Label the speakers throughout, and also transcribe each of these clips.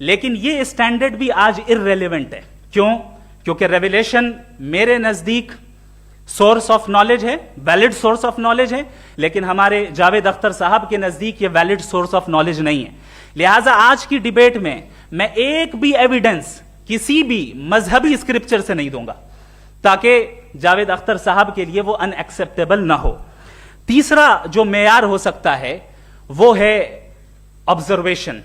Speaker 1: لیکن یہ اسٹینڈرڈ بھی آج ارریلیونٹ ہے. کیوں؟ کیونکہ ریویلیشن میرے نزدیک سورس آف نالج ہے, ویلڈ سورس آف نالج ہے, لیکن ہمارے جاوید اختر صاحب کے نزدیک یہ ویلڈ سورس آف نالج نہیں ہے. لہٰذا آج کی ڈیبیٹ میں ایک بھی ایویڈنس کسی بھی مذہبی اسکرپچر سے نہیں دوں گا تاکہ جاوید اختر صاحب کے لیے وہ ان ایکسیپٹیبل نہ ہو. تیسرا جو معیار ہو سکتا ہے وہ ہے آبزرویشن,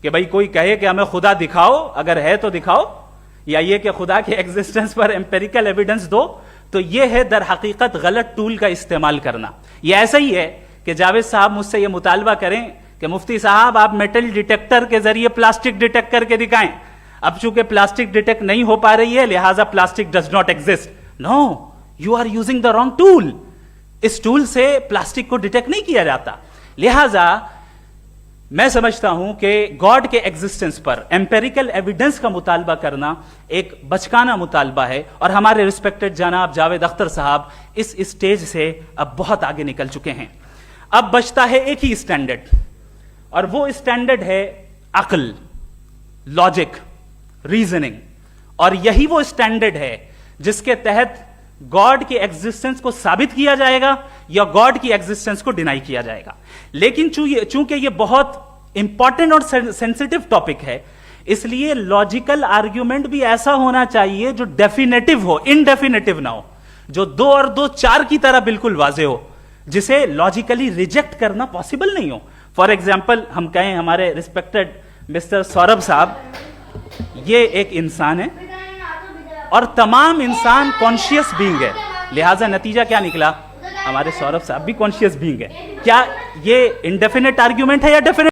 Speaker 1: کہ بھائی کوئی کہے کہ ہمیں خدا دکھاؤ, اگر ہے تو دکھاؤ, یا یہ کہ خدا کے ایگزسٹنس پر امپیریکل ایویڈنس دو. تو یہ ہے در حقیقت غلط ٹول کا استعمال کرنا. یہ ایسا ہی ہے کہ جاوید صاحب مجھ سے یہ مطالبہ کریں کہ مفتی صاحب آپ میٹل ڈیٹیکٹر کے ذریعے پلاسٹک ڈیٹیکٹ کر کے دکھائیں. اب چونکہ پلاسٹک ڈیٹیکٹ نہیں ہو پا رہی ہے لہٰذا plastic does not exist. No, you are using the wrong tool. اس ٹول سے پلاسٹک کو ڈیٹیکٹ نہیں کیا جاتا. لہٰذا میں سمجھتا ہوں کہ گاڈ کے ایگزسٹنس پر ایمپیریکل ایویڈنس کا مطالبہ کرنا ایک بچکانہ مطالبہ ہے, اور ہمارے ریسپیکٹڈ جناب جاوید اختر صاحب اس اسٹیج سے اب بہت آگے نکل چکے ہیں. اب بچتا ہے ایک ہی اسٹینڈرڈ, اور وہ اسٹینڈرڈ ہے عقل, لاجک, ریزننگ. اور یہی وہ اسٹینڈرڈ ہے جس کے تحت گاڈ کی ایگزسٹنس کو ثابت کیا جائے گا یا گاڈ کی ایگزسٹنس کو ڈینائی کیا جائے گا. لیکن چونکہ یہ بہت امپورٹنٹ اور سینسٹیو ٹاپک ہے, اس لیے لاجیکل آرگیومنٹ بھی ایسا ہونا چاہیے جو ڈیفینیٹو ہو, انڈیفینیٹو نہ ہو, جو 2 اور 2 4 کی طرح بالکل واضح ہو, جسے لاجیکلی ریجیکٹ کرنا پاسبل نہیں ہو. فار ایگزامپل ہم کہیں ہمارے ریسپیکٹڈ مسٹر سوربھ صاحب یہ ایک انسان ہے اور تمام انسان کانشیس بینگ ہے, لہٰذا نتیجہ کیا نکلا؟ ہمارے سوربھ صاحب بھی کانشیس بینگ ہے. کیا یہ انڈیفینٹ آرگیومنٹ ہے یا ڈیفینیٹ؟